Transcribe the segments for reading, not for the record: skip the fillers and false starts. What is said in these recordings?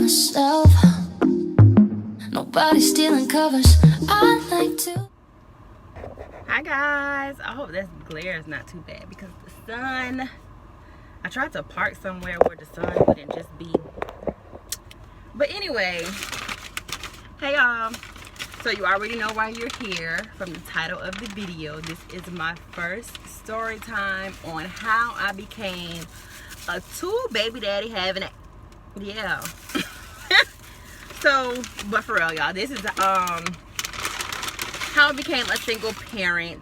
myself. Nobody's stealing covers. I like to. Hi guys, I hope this glare is not too bad because the sun, I tried to park somewhere where the sun wouldn't just be. But anyway, hey y'all, so you already know why you're here from the title of the video. This is my first story time on how I became a two baby daddy having it. Yeah. So, but for real y'all, this is how I became a single parent.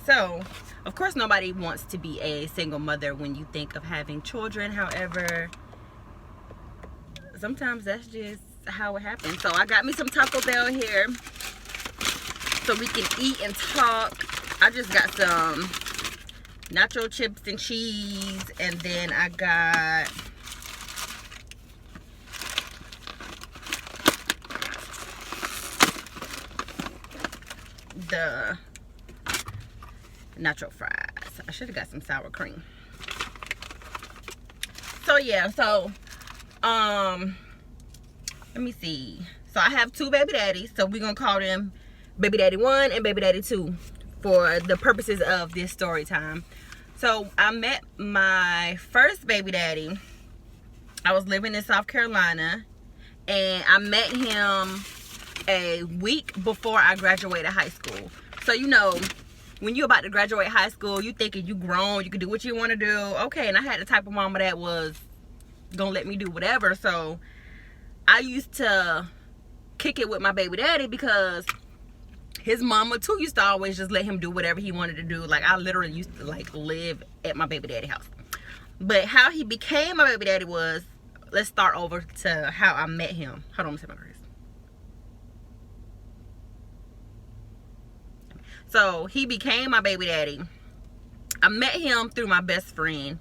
So, of course nobody wants to be a single mother when you think of having children. However, sometimes that's just how it happens. So I got me some Taco Bell here so we can eat and talk. I just got some nacho chips and cheese, and then I got the nacho fries. I should have got some sour cream. So yeah, so let me see. So I have two baby daddies, so we're gonna call them baby daddy 1 and baby daddy 2 for the purposes of this story time. So I met my first baby daddy. I was living in South Carolina, and I met him a week before I graduated high school. So you know, when you're about to graduate high school, you thinking you grown, you can do what you want to do. Okay, and I had the type of mama that was gonna let me do whatever. So I used to kick it with my baby daddy because his mama too used to always just let him do whatever he wanted to do. Like, I literally used to like live at my baby daddy house. But how he became my baby daddy was, let's start over to how I met him. Hold on, let me say my grace. So he became my baby daddy. I met him through my best friend.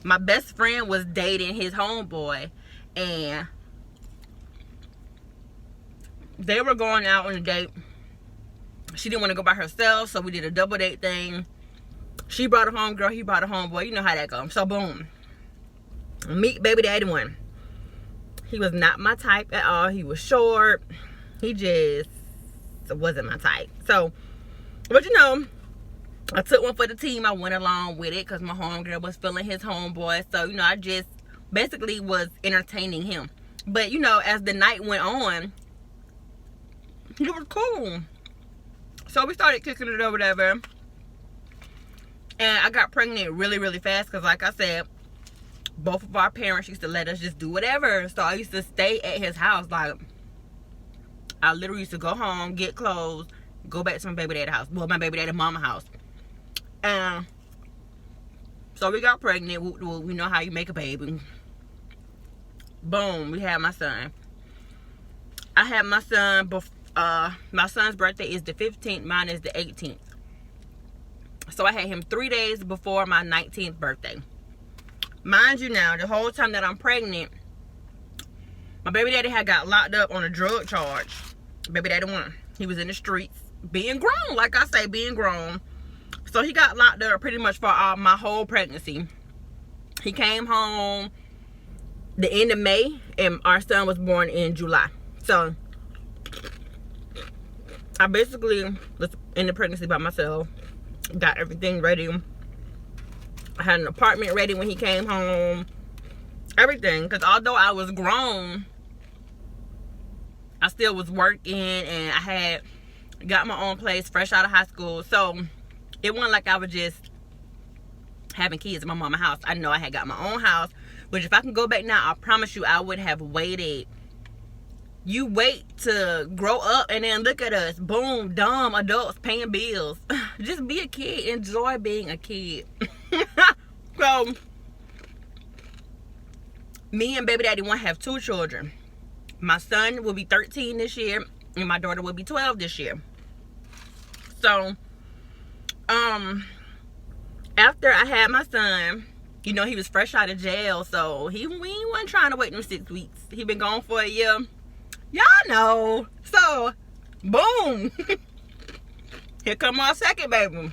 My best friend was dating his homeboy, and they were going out on a date. She didn't want to go by herself, so we did a double date thing. She brought a homegirl, he brought a homeboy. You know how that goes. So boom, meet baby daddy 1. He was not my type at all. He was short. He just wasn't my type. So, but you know, I took one for the team. I went along with it because my homegirl was feeling his homeboy. So, you know, I just basically was entertaining him. But, you know, as the night went on, he was cool. So we started kicking it or whatever. And I got pregnant really, really fast because, like I said, both of our parents used to let us just do whatever. So I used to stay at his house. Like, I literally used to go home, get clothes, go back to my baby daddy's house. Well, my baby daddy mama's house. And so we got pregnant. We know how you make a baby. Boom, we had my son. I had my son before. My son's birthday is the 15th. Mine is the 18th. So I had him 3 days before my 19th birthday. Mind you now, the whole time that I'm pregnant, my baby daddy had got locked up on a drug charge. Baby daddy 1. He was in the streets being grown. Like I say, being grown. So he got locked up pretty much for my whole pregnancy. He came home the end of May, and our son was born in July. So I basically was in the pregnancy by myself. Got everything ready. I had an apartment ready when he came home. Everything. Because although I was grown, I still was working, and I had got my own place fresh out of high school. So it wasn't like I was just having kids in my mama's house. I know I had got my own house. Which if I can go back now, I promise you I would have waited. You wait to grow up, and then look at us. Boom, dumb adults paying bills. Just be a kid. Enjoy being a kid. So, me and baby daddy 1 have 2 children. My son will be 13 this year, and my daughter will be 12 this year. So, after I had my son, you know, he was fresh out of jail, so we wasn't trying to wait them 6 weeks. He been gone for a year. Y'all know. So, boom. Here come our second baby.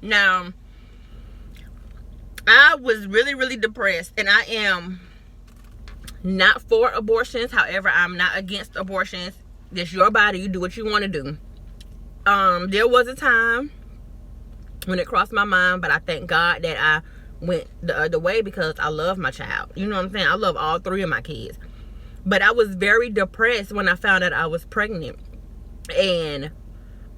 Now, I was really, really depressed, and I am not for abortions. However, I'm not against abortions. It's your body. You do what you want to do. There was a time when it crossed my mind, but I thank God that I went the other way because I love my child. You know what I'm saying? I love all 3 of my kids. But I was very depressed when I found out I was pregnant. And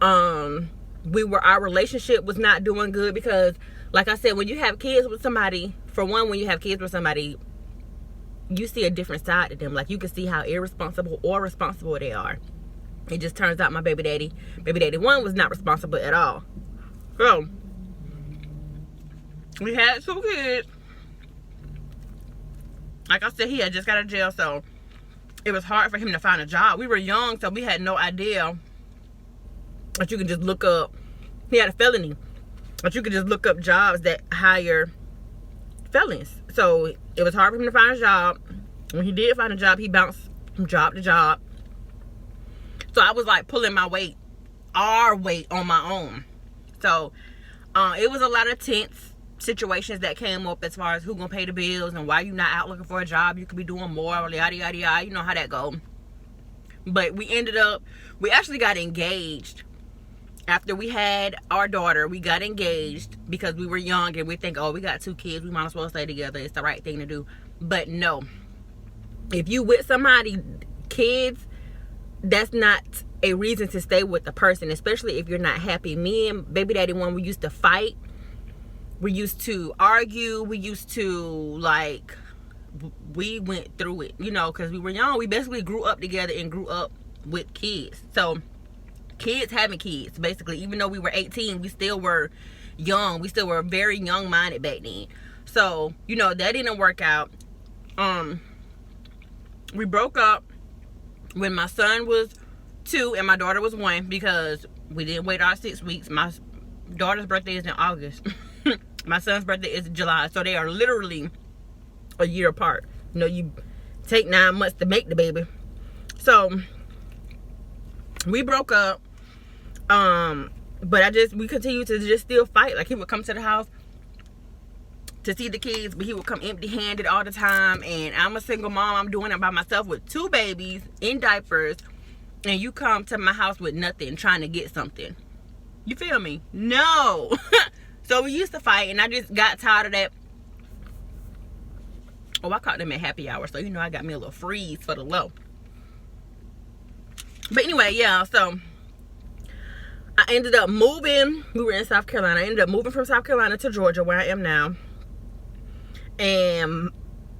our relationship was not doing good because, like I said, when you have kids with somebody, for one, when you have kids with somebody, you see a different side to them. Like, you can see how irresponsible or responsible they are. It just turns out my baby daddy 1 was not responsible at all. So we had 2 kids. Like I said, he had just got out of jail, so it was hard for him to find a job. We were young, so we had no idea that you could just look up. He had a felony, but you could just look up jobs that hire felons. So it was hard for him to find a job. When he did find a job, he bounced from job to job. So I was like pulling our weight on my own. So it was a lot of tense situations that came up as far as who gonna pay the bills and why you not out looking for a job. You could be doing more, yada yada yada. You know how that go. But we actually got engaged after we had our daughter. We got engaged because we were young and we think, oh, we got 2 kids, we might as well stay together, it's the right thing to do. But no, if you with somebody, kids, that's not a reason to stay with the person, especially if you're not happy. Me and baby daddy 1, we used to fight, we used to argue, we used to, like, we went through it, you know, because we were young. We basically grew up together and grew up with kids. So kids having kids, basically, even though we were 18, we still were young. We still were very young minded back then. So, you know, that didn't work out. We broke up when my son was 2 and my daughter was 1 because we didn't wait our 6 weeks. My daughter's birthday is in August. My son's birthday is in July. So they are literally a year apart. You know, you take 9 months to make the baby. So we broke up. But we continued to just still fight. Like, he would come to the house to see the kids, but he would come empty-handed all the time. And I'm a single mom. I'm doing it by myself with 2 babies in diapers. And you come to my house with nothing, trying to get something. You feel me? No. So we used to fight, and I just got tired of that. Oh, I caught them at happy hour, so you know I got me a little freeze for the low. But anyway, yeah, so I ended up moving. We were in South Carolina. I ended up moving from South Carolina to Georgia, where I am now. And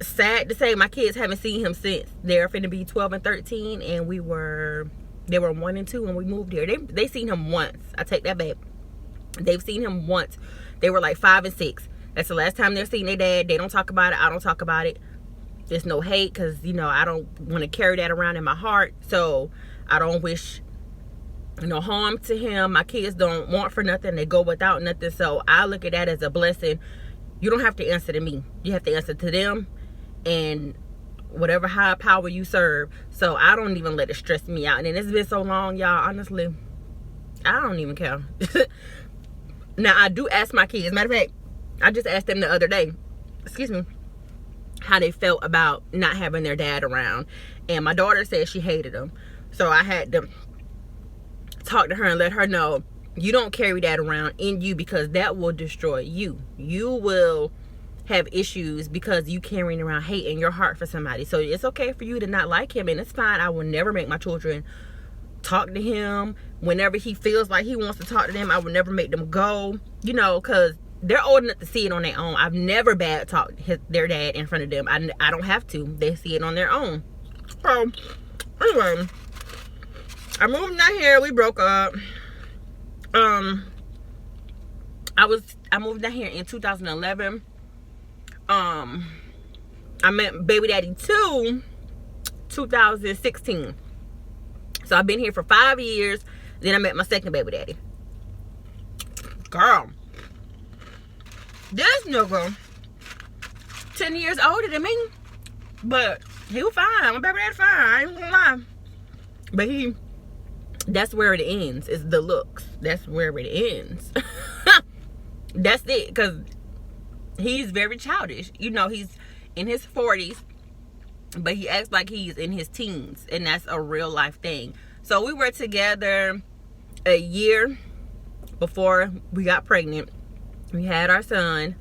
sad to say, my kids haven't seen him since. They're finna be 12 and 13, and they were 1 and 2 when we moved here. They seen him once. I take that back. They've seen him once. They were like 5 and 6. That's the last time they're seeing their dad. They don't talk about it. I don't talk about it. There's no hate, because, you know, I don't want to carry that around in my heart. So I don't wish, you know, harm to him. My kids don't want for nothing. They go without nothing. So I look at that as a blessing. You don't have to answer to me. You have to answer to them and whatever higher power you serve. So I don't even let it stress me out. And it's been so long, y'all. Honestly, I don't even care. Now, I do ask my kids. Matter of fact, I just asked them the other day, excuse me, how they felt about not having their dad around. And my daughter said she hated him. So I had to talk to her and let her know, you don't carry that around in you, because that will destroy you. You will have issues because you carrying around hate in your heart for somebody. So it's okay for you to not like him, and it's fine. I will never make my children talk to him. Whenever he feels like he wants to talk to them, I will never make them go, you know, because they're old enough to see it on their own. I've never bad talked their dad in front of them. I don't have to. They see it on their own. So anyway, I moved down here. We broke up. I moved down here in 2011. I met baby daddy 2 2016. So I've been here for 5 years. Then I met my second baby daddy. Girl, this nigga 10 years older than me, but he was fine. My baby daddy fine. I ain't gonna lie. But that's where it ends. It's the looks. That's where it ends. That's it. Because he's very childish. You know, he's in his 40s. but he acts like he's in his teens, and that's a real life thing. So we were together a year before we got pregnant. We had our son.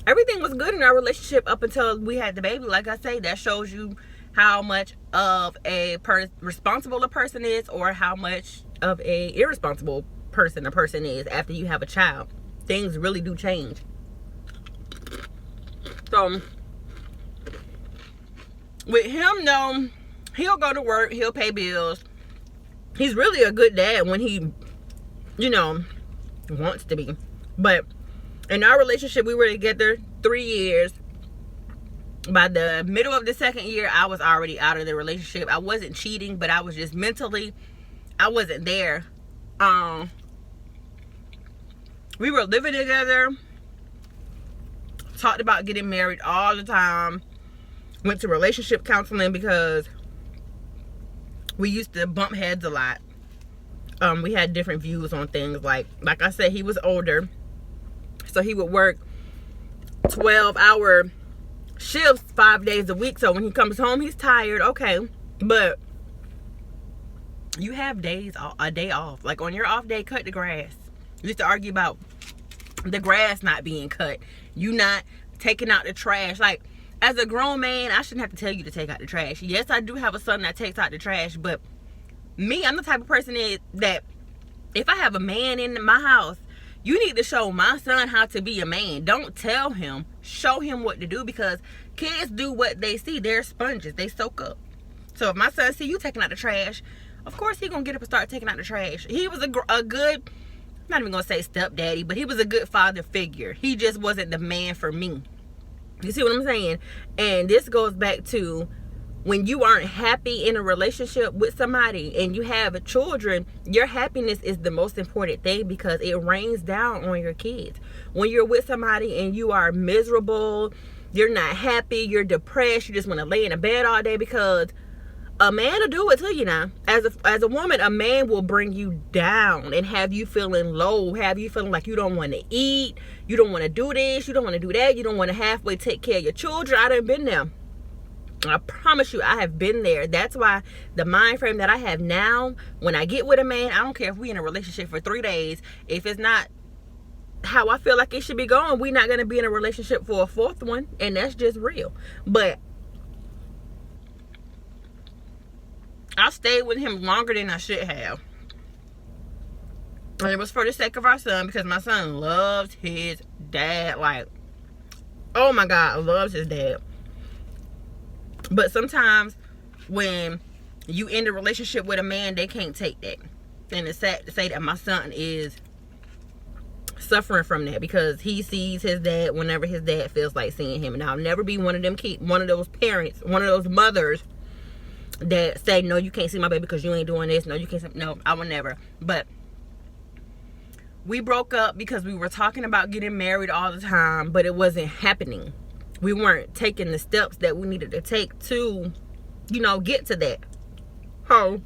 Everything was good in our relationship up until we had the baby. Like I say, that shows you how much of a responsible a person is, or how much of a irresponsible person a person is after you have a child. Things really do change. So with him, though, he'll go to work, he'll pay bills. He's really a good dad when he, you know, wants to be. But in our relationship, we were together 3 years. By the middle of the second year, I was already out of the relationship. I wasn't cheating, but I was just mentally, I wasn't there. We were living together, talked about getting married all the time, went to relationship counseling because we used to bump heads a lot. We had different views on things. Like I said, he was older, so he would work 12-hour shifts 5 days a week. So when he comes home, he's tired. Okay, but you have a day off. Like on your off day, cut the grass. We used to argue about the grass not being cut, you not taking out the trash. Like, as a grown man, I shouldn't have to tell you to take out the trash. Yes, I do have a son that takes out the trash, but me, I'm the type of person that if I have a man in my house, you need to show my son how to be a man. Don't tell him, show him what to do, because kids do what they see. They're sponges, they soak up. So if my son see you taking out the trash, of course he gonna get up and start taking out the trash. He was a good, I'm not even gonna say stepdaddy, but he was a good father figure. He just wasn't the man for me. You see what I'm saying? And this goes back to when you aren't happy in a relationship with somebody and you have children, your happiness is the most important thing, because it rains down on your kids. When you're with somebody and you are miserable, you're not happy, you're depressed, you just want to lay in a bed all day, because a man will do it to you now. As a woman, a man will bring you down and have you feeling low, have you feeling like you don't want to eat, you don't want to do this, you don't want to do that, you don't want to halfway take care of your children. I done been there. I promise you, I have been there. That's why the mind frame that I have now, when I get with a man, I don't care if we in a relationship for 3 days, if it's not how I feel like it should be going, we're not going to be in a relationship for a 4th one, and that's just real. But I stayed with him longer than I should have. And it was for the sake of our son, because my son loves his dad. Like, oh my God, loves his dad. But sometimes when you end a relationship with a man, they can't take that. And it's sad to say that my son is suffering from that, because he sees his dad whenever his dad feels like seeing him. And I'll never be one of those parents, one of those mothers that say, no, you can't see my baby because you ain't doing this. No, you can't see. No, I will never. But we broke up because we were talking about getting married all the time, but it wasn't happening. We weren't taking the steps that we needed to take to, get to that. Oh,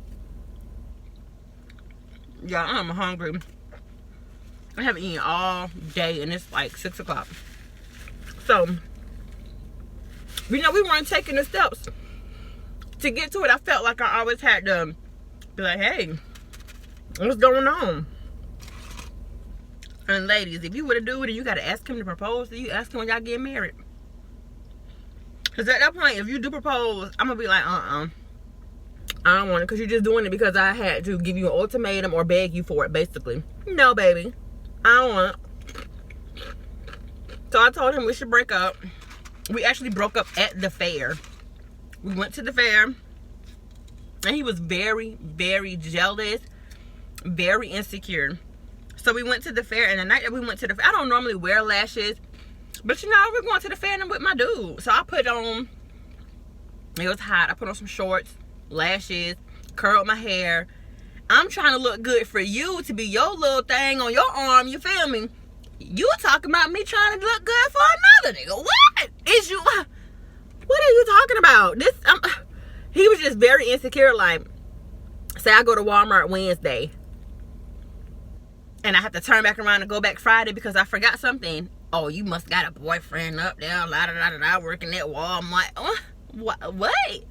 yeah, I'm hungry. I haven't eaten all day, and it's like 6 o'clock. So, we weren't taking the steps to get to it. I felt like I always had to be like, hey, what's going on? And ladies, if you were to do it and you got to ask him to propose to you, ask him when y'all get married. Because at that point, if you do propose, I'm going to be like, I don't want it, because you're just doing it because I had to give you an ultimatum or beg you for it, basically. No, baby. I don't want it. So I told him we should break up. We actually broke up at the fair. We went to the fair, and he was very, very jealous, very insecure. So we went to the fair, and the night that we went to the fair, I don't normally wear lashes, but we're going to the fair and I'm with my dude. So I put on, it was hot, I put on some shorts, lashes, curled my hair. I'm trying to look good for you, to be your little thing on your arm, you feel me? You talking about me trying to look good for another nigga. What is you? What are you talking about? He was just very insecure. Like, say I go to Walmart Wednesday and I have to turn back around and go back Friday because I forgot something. oh, you must got a boyfriend up there, la da da da da, working at Walmart. What?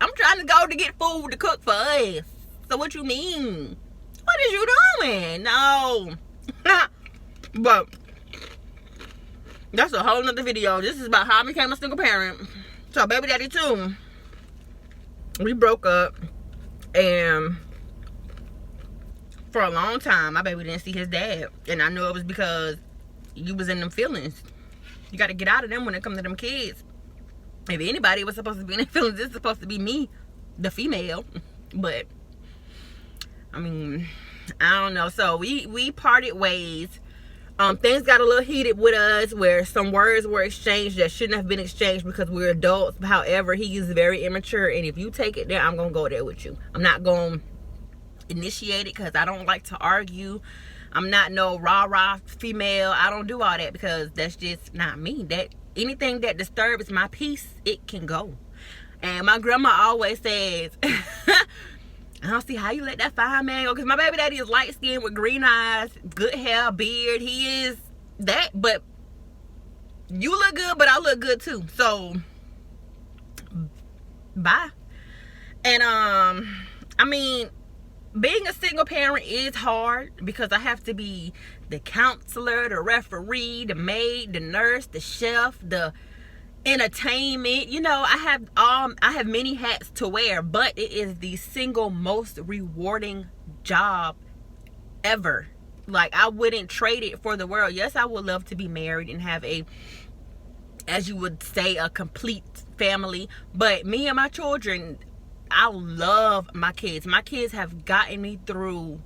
I'm trying to go to get food to cook for us. So what you mean? What is you doing? No. But that's a whole nother video. This is about how I became a single parent. So baby daddy too, we broke up, and for a long time my baby didn't see his dad, and I knew it was because you was in them feelings. You got to get out of them when it comes to them kids. If anybody was supposed to be in their feelings, it's supposed to be me, the female. But I mean, I don't know. So we parted ways. Things got a little heated with us, where some words were exchanged that shouldn't have been exchanged because we're adults. However, he is very immature, and if you take it there, I'm gonna go there with you. I'm not gonna initiate it because I don't like to argue. I'm not no rah-rah female. I don't do all that because that's just not me. That anything that disturbs my peace, it can go. And my grandma always says, I don't see how you let that fine man go. Because my baby daddy is light skinned with green eyes, good hair, beard. He is that. But you look good, but I look good too. So, bye. And, I mean, being a single parent is hard because I have to be the counselor, the referee, the maid, the nurse, the chef, the entertainment. You know, I have many hats to wear, but it is the single most rewarding job ever. Like, I wouldn't trade it for the world. Yes, I would love to be married and have a, as you would say, a complete family, but me and my children, I love my kids. My kids have gotten me through,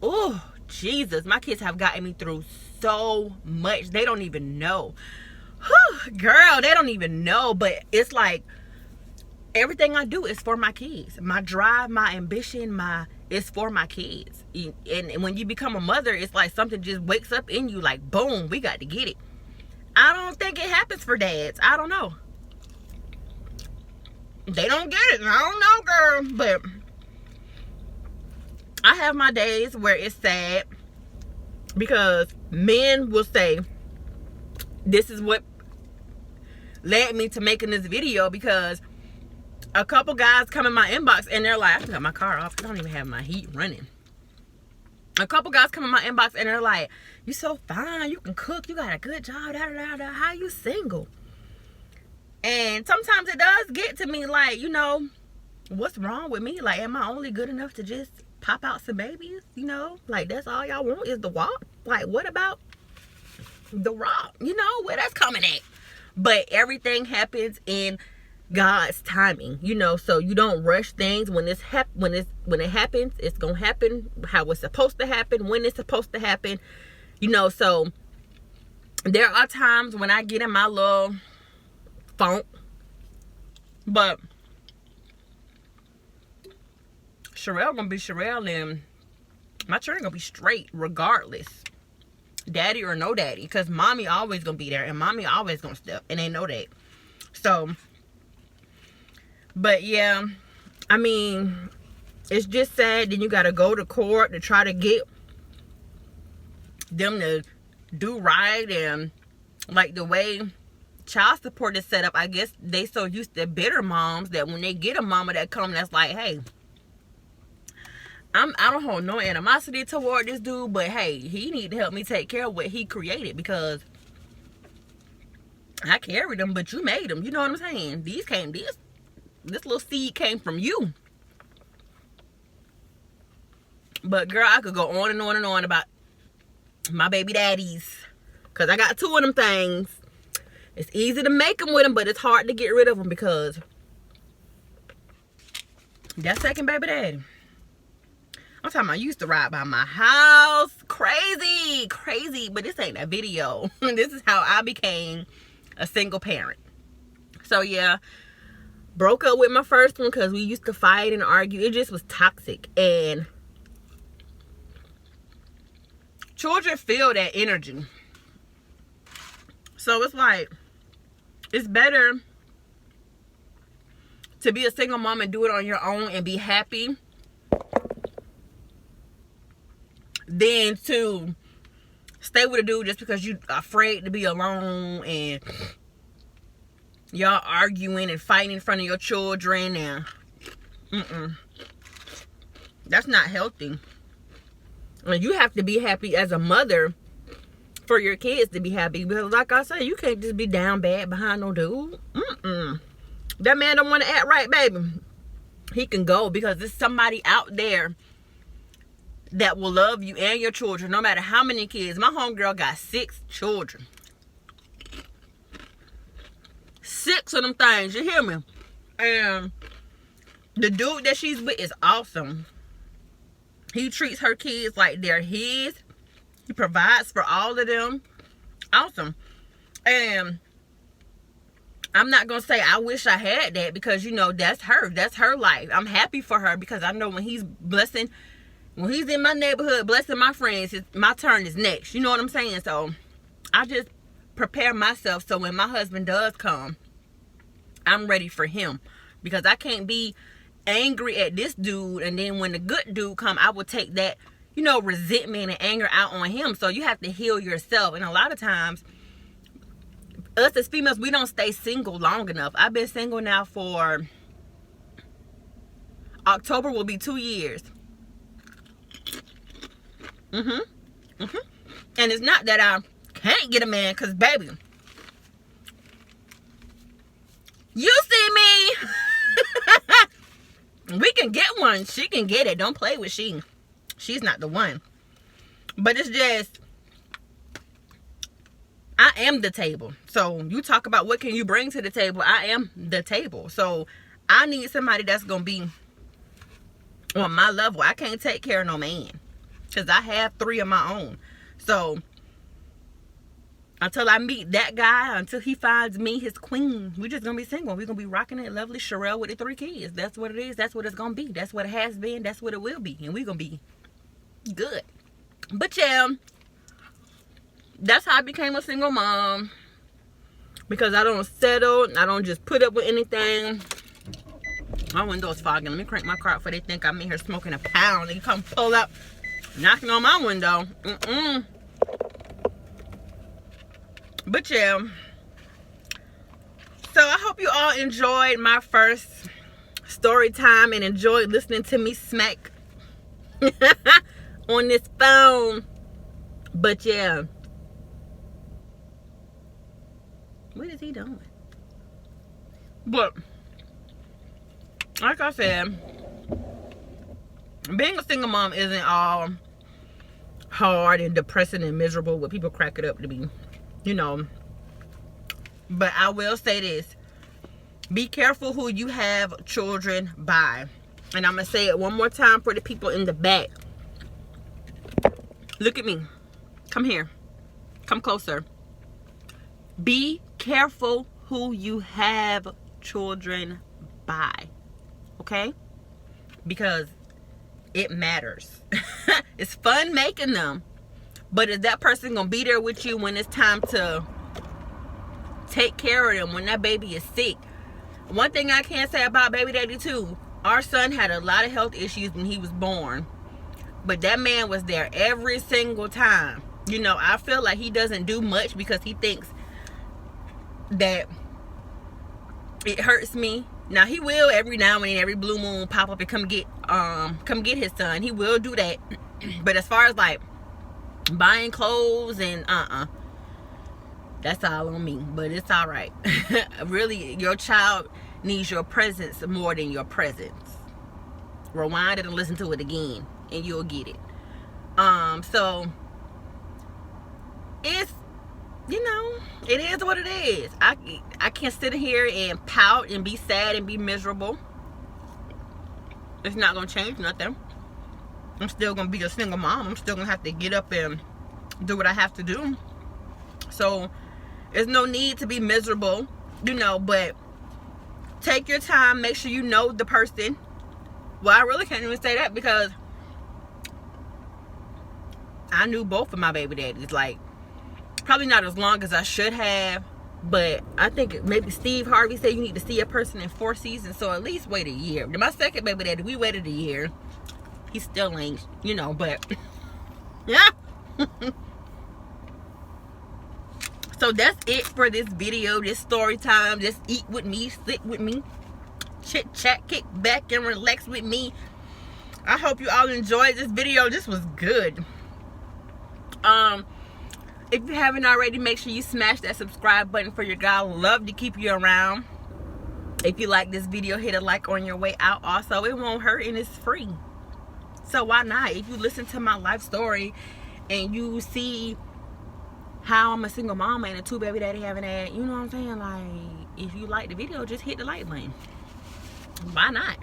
oh Jesus, my kids have gotten me through so much. They don't even know. Whew, girl, they don't even know. But it's like everything I do is for my kids. My drive, my ambition, it's for my kids. And when you become a mother, it's like something just wakes up in you, like boom, we got to get it. I don't think it happens for dads. I don't know. They don't get it. I don't know, girl. But I have my days where it's sad because men will say, this is what led me to making this video, because a couple guys come in my inbox and they're like, I got my car off. I don't even have my heat running. A couple guys come in my inbox and they're like, you so fine. You can cook. You got a good job. Da, da, da. How you single? And sometimes it does get to me, like, you know, what's wrong with me? Like, am I only good enough to just pop out some babies? You know, like, that's all y'all want is the walk? Like, what about the rock? You know, where that's coming at? But everything happens in God's timing, you know, so you don't rush things. When it happens, it's gonna happen how it's supposed to happen, when it's supposed to happen, you know. So there are times when I get in my little funk, but Sherelle gonna be Sherelle, and my children gonna be straight regardless, daddy or no daddy, because mommy always gonna be there and mommy always gonna step, and they know that. So, but yeah, I mean, it's just sad. Then you gotta go to court to try to get them to do right. And like the way child support is set up, I guess they so used to bitter moms that when they get a mama that come that's like, hey, I don't hold no animosity toward this dude, but hey, he need to help me take care of what he created, because I carried him, but you made him. You know what I'm saying? This little seed came from you. But girl, I could go on and on and on about my baby daddies, because I got two of them things. It's easy to make them with them, but it's hard to get rid of them, because that second baby daddy, I'm talking about, I used to ride by my house. Crazy. But this ain't that video. This is how I became a single parent. So yeah, broke up with my first one because we used to fight and argue. It just was toxic. And children feel that energy. So it's like, it's better to be a single mom and do it on your own and be happy than to stay with a dude just because you afraid to be alone and y'all arguing and fighting in front of your children and that's not healthy. And you have to be happy as a mother for your kids to be happy, because like I said, you can't just be down bad behind no dude. That man don't want to act right, baby. He can go, because there's somebody out there that will love you and your children no matter how many kids. My homegirl got 6 children. 6 of them things, you hear me? And the dude that she's with is awesome. He treats her kids like they're his. He provides for all of them. Awesome. And I'm not going to say I wish I had that, because, you know, that's her. That's her life. I'm happy for her, because I know when he's blessing, when he's in my neighborhood blessing my friends, my turn is next. You know what I'm saying? So I just prepare myself so when my husband does come, I'm ready for him. Because I can't be angry at this dude, and then when the good dude come, I will take that, you know, resentment and anger out on him. So you have to heal yourself. And a lot of times, us as females, we don't stay single long enough. I've been single now for, October will be 2 years. And it's not that I can't get a man, because baby, you see me. We can get one. She can get it. Don't play with she. She's not the one. But it's just, I am the table. So you talk about what can you bring to the table. I am the table. So I need somebody that's going to be on my level. I can't take care of no man, because I have 3 of my own. So until I meet that guy, until he finds me his queen, we're just going to be single. We're going to be rocking it lovely Sherelle with the 3 kids. That's what it is. That's what it's going to be. That's what it has been. That's what it will be. And we're going to be good. But yeah, that's how I became a single mom. Because I don't settle. I don't just put up with anything. My window's fogging. Let me crank my car up before they think I'm in here smoking a pound. They come pull up, knocking on my window. But yeah, so I hope you all enjoyed my first story time and enjoyed listening to me smack on this phone. But yeah, what is he doing? But like I said, being a single mom isn't all hard and depressing and miserable what people crack it up to be. You know, but I will say this: be careful who you have children by. And I'm gonna say it one more time for the people in the back. Look at me. Come here. Come closer. Be careful who you have children by. Okay? Because it matters. It's fun making them. But is that person going to be there with you when it's time to take care of them, when that baby is sick? One thing I can say about baby daddy too, our son had a lot of health issues when he was born. But that man was there every single time. You know, I feel like he doesn't do much because he thinks that it hurts me. Now he will every now and then, every blue moon, pop up and come get his son. He will do that. But as far as like buying clothes and that's all on me. But it's all right. Really, your child needs your presence more than your presence. Rewind it and listen to it again and you'll get it. So it's, you know, it is what it is. I can't sit here and pout and be sad and be miserable. It's not gonna change nothing. I'm still gonna be a single mom. I'm still gonna have to get up and do what I have to do. So there's no need to be miserable, you know, but take your time. Make sure you know the person. Well, I really can't even say that because I knew both of my baby daddies. Like, probably not as long as I should have, but I think maybe Steve Harvey said you need to see a person in 4 seasons, so at least wait a year. My second baby daddy, we waited a year. He still ain't, you know, but yeah. So that's it for this video, this story time. Just eat with me, sit with me, chit chat, kick back and relax with me. I hope you all enjoyed this video. This was good. If you haven't already, make sure you smash that subscribe button for your guy. Love to keep you around. If you like this video, hit a like on your way out. Also, it won't hurt and it's free. So why not? If you listen to my life story and you see how I'm a single mama and a 2 baby daddy having that, you know what I'm saying? Like, if you like the video, just hit the like button. Why not?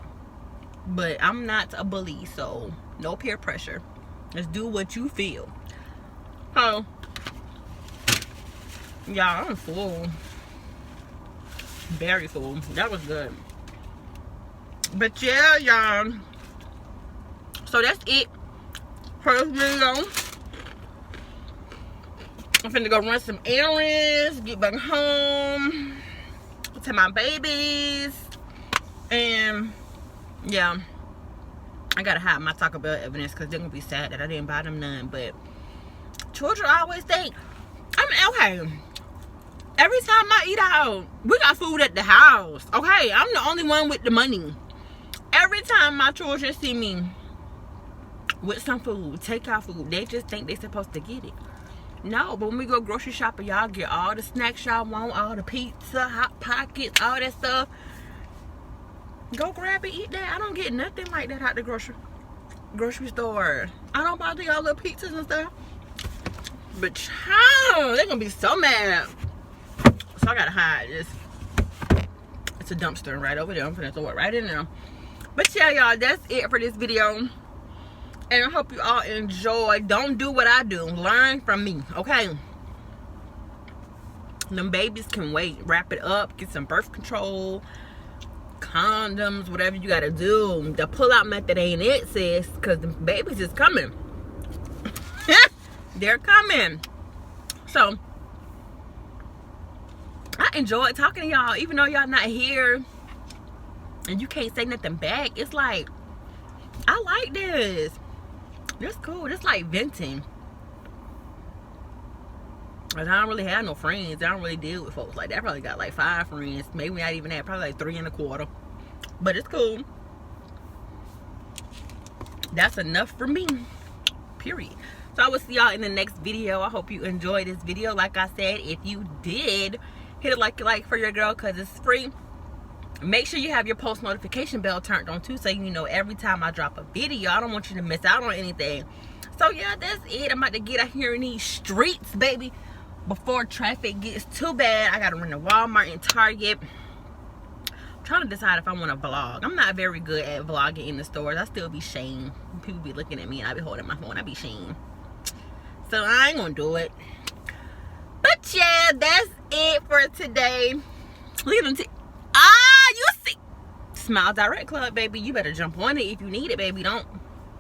But I'm not a bully, so no peer pressure. Just do what you feel. Oh, y'all, I'm full. Very full. That was good. But yeah, y'all. So that's it for this video. I'm finna go run some errands, get back home to my babies, and yeah, I gotta hide my Taco Bell evidence because they're gonna be sad that I didn't buy them none. But children always think, I mean, okay, every time I eat out, we got food at the house. Okay, I'm the only one with the money. Every time my children see me with some food, takeout food, they just think they're supposed to get it. No, but when we go grocery shopping, y'all get all the snacks y'all want, all the pizza, Hot Pockets, all that stuff. Go grab and eat that. I don't get nothing like that at the grocery store. I don't buy y'all little pizzas and stuff. But child, they're gonna be so mad. So I gotta hide this. It's a dumpster right over there. I'm gonna throw it right in there. But yeah, y'all, that's it for this video. And I hope you all enjoy. Don't do what I do. Learn from me, okay? Them babies can wait. Wrap it up. Get some birth control, condoms, whatever you gotta do. The pull-out method ain't it, sis, because the babies is coming. They're coming. So I enjoyed talking to y'all, even though y'all not here and you can't say nothing back. It's like, I like this. It's cool. It's like venting. Cause I don't really have no friends. I don't really deal with folks like that. I probably got like 5 friends. Maybe not even that. Probably like 3 1/4. But it's cool. That's enough for me. Period. So I will see y'all in the next video. I hope you enjoyed this video. Like I said, if you did, hit a like for your girl because it's free. Make sure you have your post notification bell turned on too, so you know every time I drop a video. I don't want you to miss out on anything. So yeah, that's it. I'm about to get out here in these streets, baby, before traffic gets too bad. I gotta run to Walmart and Target. I'm trying to decide if I want to vlog. I'm not very good at vlogging in the stores. I still be shamed. People be looking at me and I be holding my phone. I be shamed. So I ain't gonna do it. But yeah, that's it for today. Leave them you see, Smile Direct Club, baby. You better jump on it if you need it, baby. Don't.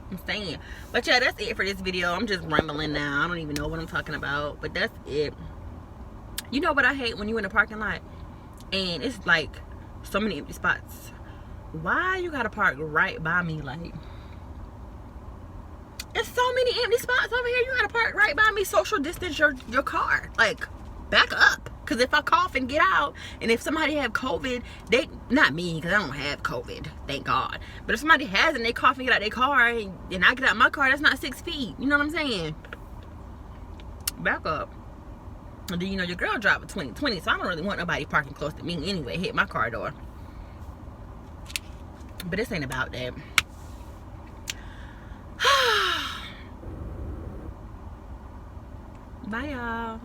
I'm saying. But yeah, that's it for this video. I'm just rambling now. I don't even know what I'm talking about. But that's it. You know what I hate when you in a parking lot and it's like so many empty spots. Why you gotta park right by me? Like, there's so many empty spots over here. You gotta park right by me. Social distance your car. Like, back up. Because if I cough and get out, and if somebody have COVID, not me, because I don't have COVID, thank God. But if somebody has and they cough and get out their car, and I get out my car, that's not 6 feet. You know what I'm saying? Back up. And then, you know, your girl drive a 2020, so I don't really want nobody parking close to me anyway. Hit my car door. But this ain't about that. Bye, y'all.